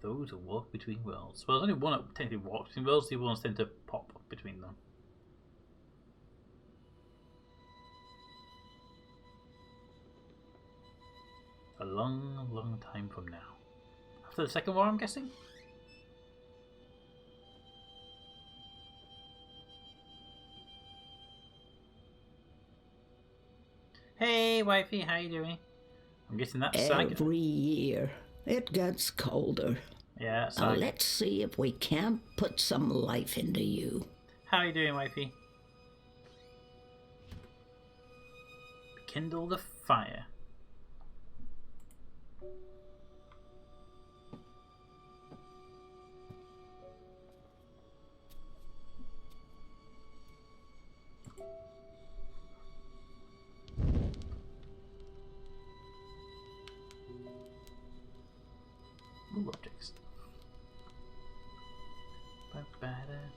those who walk between worlds. Well, there's only one that technically walks between worlds, the other ones tend to pop between them. A long, long time from now. After the Second War, I'm guessing? Hey, wifey, how you doing? I'm guessing that's Saga. Every year, it gets colder. Yeah, that's Now Saga. let's see if we can't put some life into you. How you doing, wifey? Kindle the fire. Ooh, objects.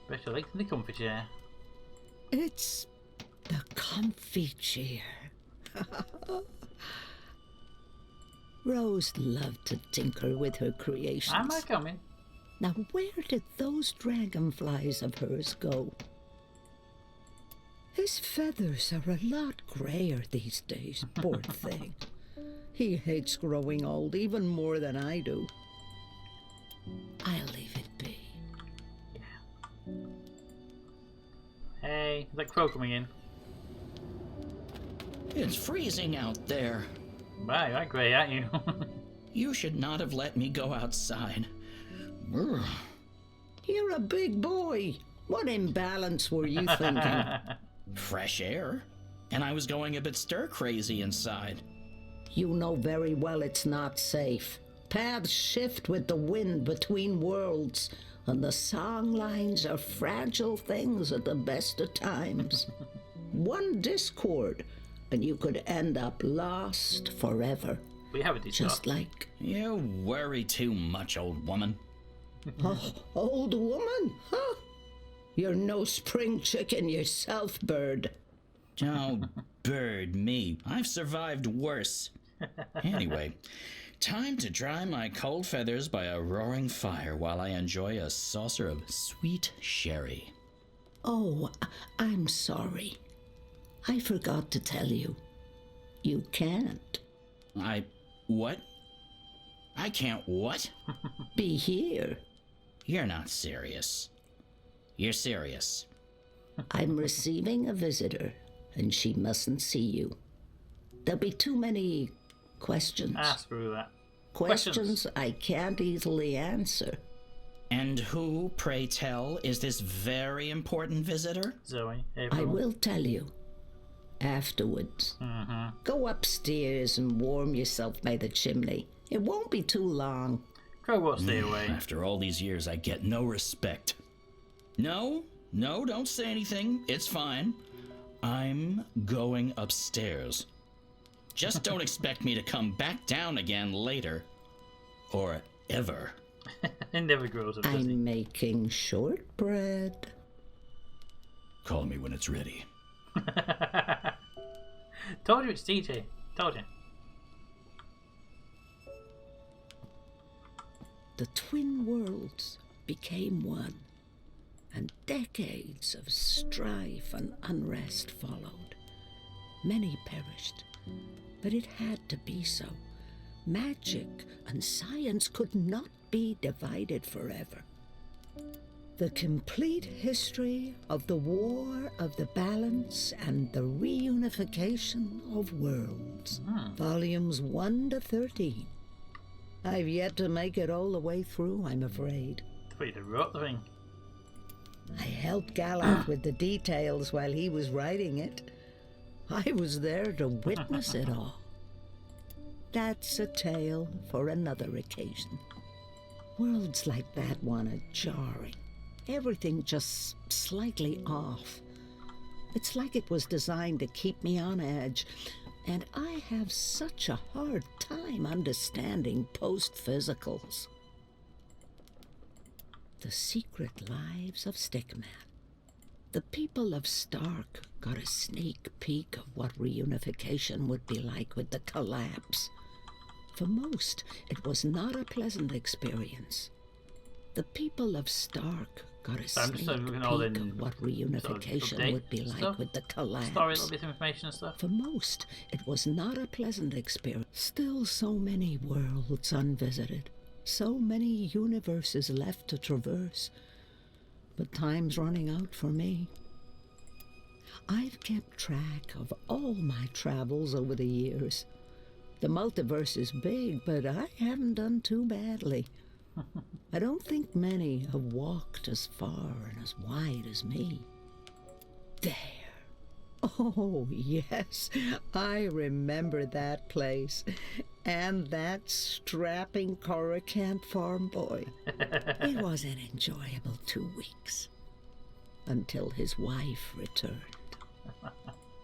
Better like in the comfy chair. It's the comfy chair. Rose loved to tinker with her creations. Am I coming? Now, where did those dragonflies of hers go? His feathers are a lot grayer these days, poor thing. He hates growing old even more than I do. I'll leave it be. Yeah. Hey, is that crow coming in? It's freezing out there. Wow, you're grey, aren't you? You should not have let me go outside. Brr. You're a big boy. What imbalance were you thinking? Fresh air. And I was going a bit stir-crazy inside. You know very well it's not safe. Paths shift with the wind between worlds, and the song lines are fragile things at the best of times. One discord, and you could end up lost forever. We have a Discord. Just like... You worry too much, old woman. Oh, old woman? Huh? You're no spring chicken yourself, bird. Oh, bird me. I've survived worse. Anyway, time to dry my cold feathers by a roaring fire while I enjoy a saucer of sweet sherry. Oh, I'm sorry. I forgot to tell you. You can't What? I can't what? be here. You're not serious. You're serious. I'm receiving a visitor, and she mustn't see you. There'll be too many questions. Ask through that. Questions I can't easily answer. And who, pray tell, is this very important visitor? Zoe, I everyone. will tell you. Afterwards. Go upstairs and warm yourself by the chimney. It won't be too long. Crow won't stay away. After all these years, I get no respect. No, don't say anything. It's fine. I'm going upstairs. Just don't expect me to come back down again later. Or ever. It never grows up, does he? I'm making shortbread. Call me when it's ready. Told you it's DJ. Told you. The twin worlds became one, and decades of strife and unrest followed. Many perished, but it had to be so. Magic and science could not be divided forever. The complete history of the War of the Balance and the Reunification of Worlds. Volumes 1 to 13. I've yet to make it all the way through, I'm afraid. I thought you wrote the thing. I helped Gallant with the details while he was writing it. I was there to witness it all. That's a tale for another occasion. Worlds like that one are jarring. Everything just slightly off. It's like it was designed to keep me on edge, and I have such a hard time understanding post-physicals. The Secret Lives of Stickman. The people of Stark got a sneak peek of what reunification would be like with the collapse. For most, it was not a pleasant experience. The people of Stark got a I'm sneak just looking peek at all the of what reunification update would be like stuff. with the collapse. Story, little bit of information and stuff. For most, it was not a pleasant experience. Still so many worlds unvisited. So many universes left to traverse. But time's running out for me. I've kept track of all my travels over the years. The multiverse is big, but I haven't done too badly. I don't think many have walked as far and as wide as me. There. Oh, yes, I remember that place. And that strapping Coruscant farm boy. It was an enjoyable 2 weeks. Until his wife returned.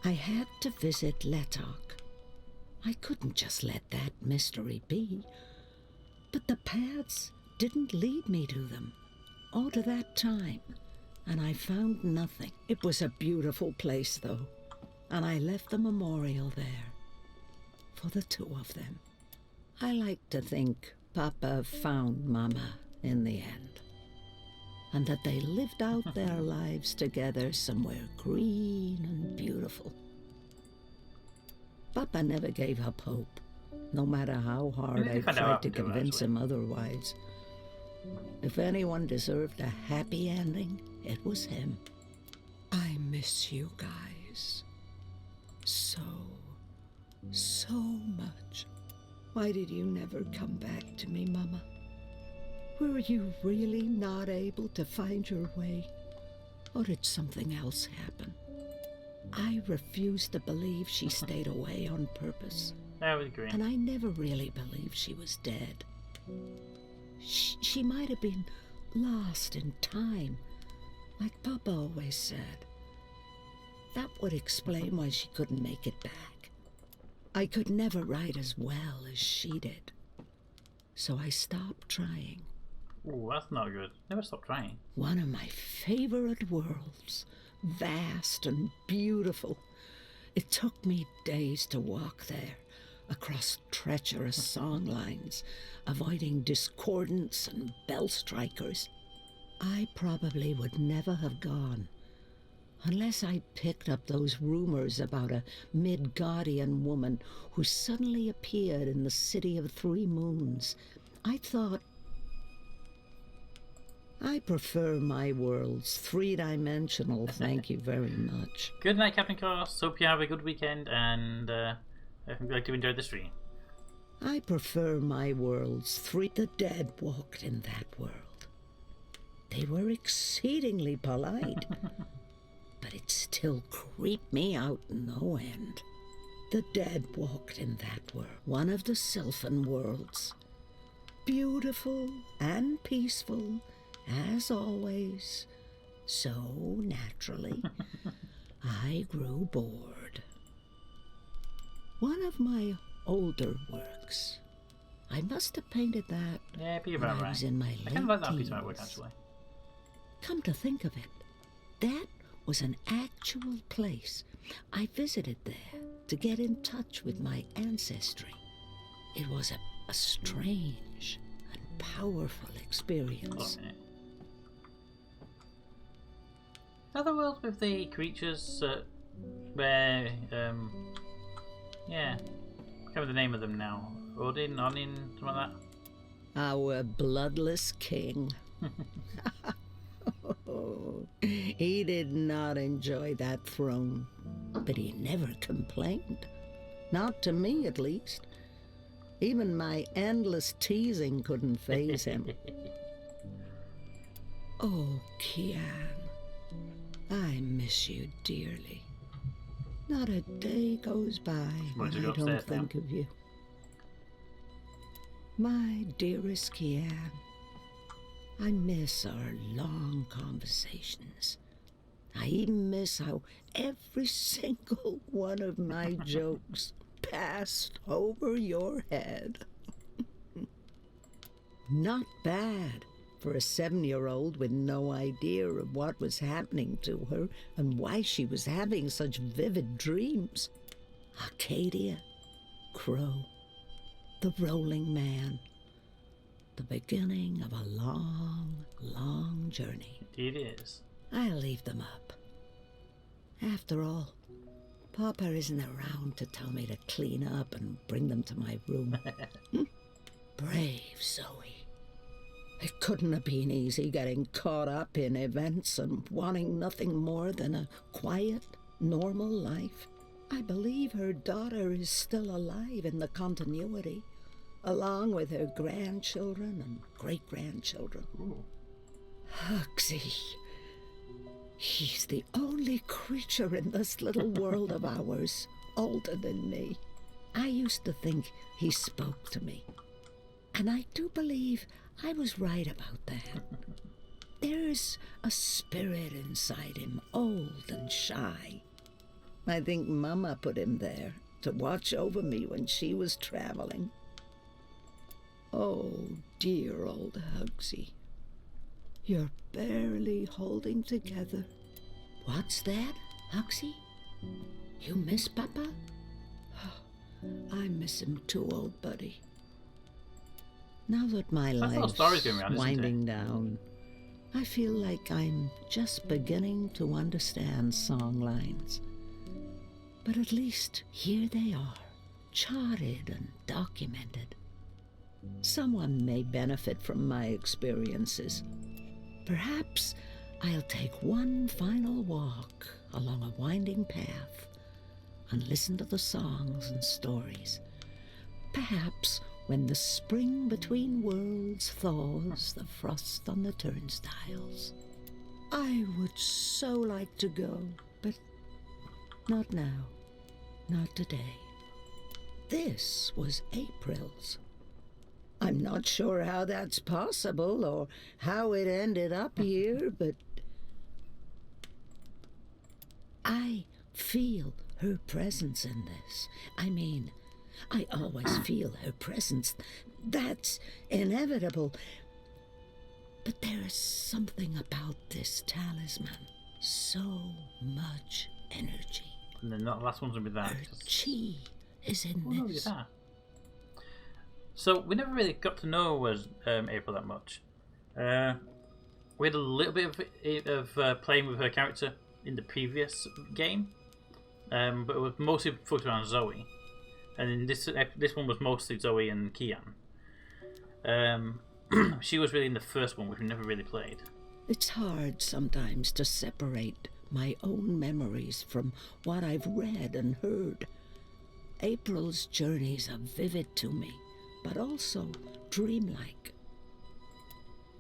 I had to visit Letok. I couldn't just let that mystery be. But the paths didn't lead me to them. All to that time. And I found nothing. It was a beautiful place, though. And I left the memorial there. For the two of them. I like to think Papa found Mama in the end. And that they lived out their lives together somewhere green and beautiful. Papa never gave up hope, no matter how hard I tried to convince him otherwise. If anyone deserved a happy ending, it was him. I miss you guys. So much. Why did you never come back to me, Mama? Were you really not able to find your way? Or did something else happen? I refuse to believe she stayed away on purpose. I would agree. And I never really believed she was dead. She might have been lost in time, like Papa always said. That would explain why she couldn't make it back. I could never write as well as she did. So I stopped trying. Ooh, that's not good. Never stop trying. One of my favorite worlds. Vast and beautiful. It took me days to walk there, across treacherous song lines, avoiding discordants and bell strikers. I probably would never have gone, unless I picked up those rumors about a Midgardian woman who suddenly appeared in the City of Three Moons. I thought, I prefer my worlds three-dimensional, thank you very much. Good night, Captain Cross. Hope you have a good weekend, and I hope you like to enjoy the stream. I prefer my worlds The dead walked in that world. They were exceedingly polite, but it still creeped me out no end. The dead walked in that world, one of the Sylphan worlds. Beautiful and peaceful, as always, so naturally, I grew bored. One of my older works. I must have painted that when I was in my late I kind of like that piece of teens. artwork, actually. Come to think of it, that was an actual place. I visited there to get in touch with my ancestry. It was a strange and powerful experience. Oh, another world with the creatures where, yeah, I can't remember the name of them now. Odin, Onin, something like that. Our bloodless king. He did not enjoy that throne, but he never complained. Not to me, at least. Even my endless teasing couldn't faze him. Oh, Kian, I miss you dearly. Not a day goes by when I don't think of you. My dearest Kian, I miss our long conversations. I even miss how every single one of my jokes passed over your head. Not bad for a 7-year-old with no idea of what was happening to her and why she was having such vivid dreams. Arcadia, Crow, the Rolling Man. the beginning of a long, long journey. Indeed it is. I'll leave them up. After all, Papa isn't around to tell me to clean up and bring them to my room. Brave Zoe. It couldn't have been easy getting caught up in events and wanting nothing more than a quiet, normal life. I believe her daughter is still alive in the continuity, along with her grandchildren and great-grandchildren. Hugsy. He's the only creature in this little world of ours older than me. I used to think he spoke to me, and I do believe I was right about that. There's a spirit inside him, old and shy. I think Mama put him there to watch over me when she was traveling. Oh, dear old Hugsy. You're barely holding together. What's that, Hugsy? You miss Papa? I miss him too, old buddy. Now that my life's winding down, I feel like I'm just beginning to understand song lines. But at least here they are, charted and documented. Someone may benefit from my experiences. Perhaps I'll take one final walk along a winding path and listen to the songs and stories. Perhaps when the spring between worlds thaws the frost on the turnstiles. I would so like to go, but not now, not today. This was April's. I'm not sure how that's possible or how it ended up here, but I feel her presence in this. I mean, I always feel her presence. That's inevitable. But there's something about this talisman. So much energy. And then the last one's going to be that. Her chi is in this. That. So we never really got to know April that much. We had a little bit of playing with her character in the previous game, but it was mostly focused around Zoe. And in this one was mostly Zoe and Kian. She was really in the first one, which we never really played. It's hard sometimes to separate my own memories from what I've read and heard. April's journeys are vivid to me, but also dreamlike.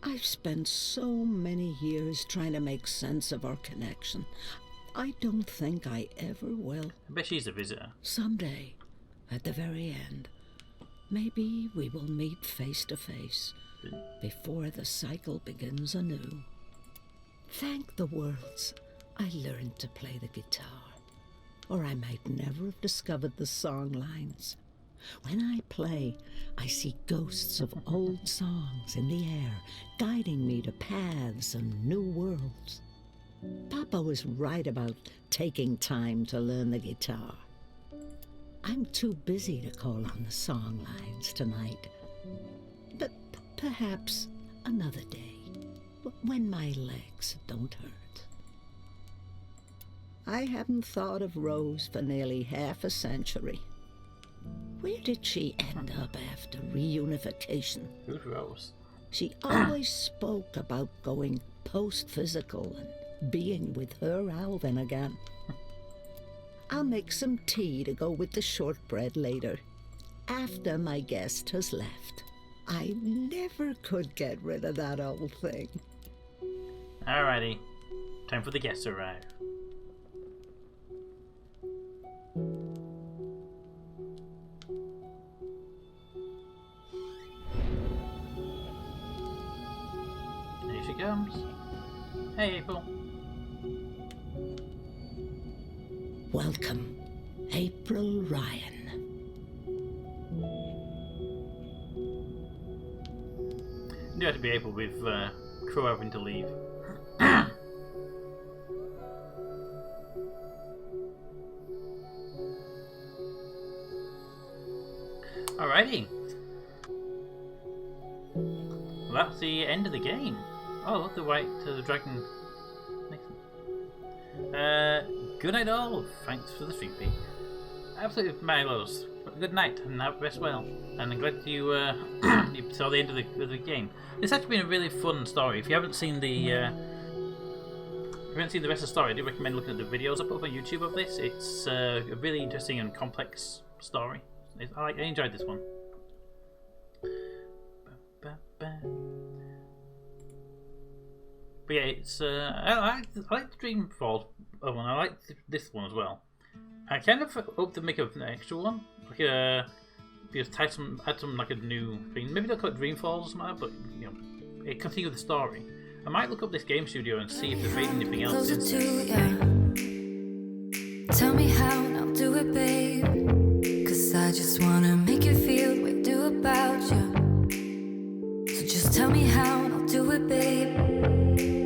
I've spent so many years trying to make sense of our connection. I don't think I ever will. I bet she's a visitor. Someday, at the very end, maybe we will meet face to face before the cycle begins anew. Thank the worlds I learned to play the guitar, or I might never have discovered the song lines. When I play, I see ghosts of old songs in the air, guiding me to paths and new worlds. Papa was right about taking time to learn the guitar. I'm too busy to call on the song lines tonight. But perhaps another day, when my legs don't hurt. I haven't thought of Rose for nearly half a century. Where did she end up after reunification? Who's Rose? She always spoke about going post-physical and being with her Alvin again. I'll make some tea to go with the shortbread later, after my guest has left. I never could get rid of that old thing. Alrighty, time for the guests to arrive. Here she comes. Hey, April. Welcome, April Ryan. You have to be April with Crow having to leave. Alrighty. that's the end of the game. Oh, look, the white dragon. Good night, all. Thanks for the stream, Pete. Absolutely marvelous. Good night, and rest well. And I'm glad you you saw the end of the game. It's actually been a really fun story. If you haven't seen the rest of the story, I do recommend looking at the videos I put up on YouTube of this. It's a really interesting and complex story. I enjoyed this one. But yeah, it's I like the Dreamfall one. I like this one as well. I kind of hope to make an extra one, like just add some like a new thing. Maybe they'll call it Dreamfalls or something, but you know, it continue the story. I might look up this game studio and see if they've made anything else since then. Tell me how and I'll do it, babe. 'Cause I just wanna make you feel the way I do about you. So just tell me how and I'll do it, babe.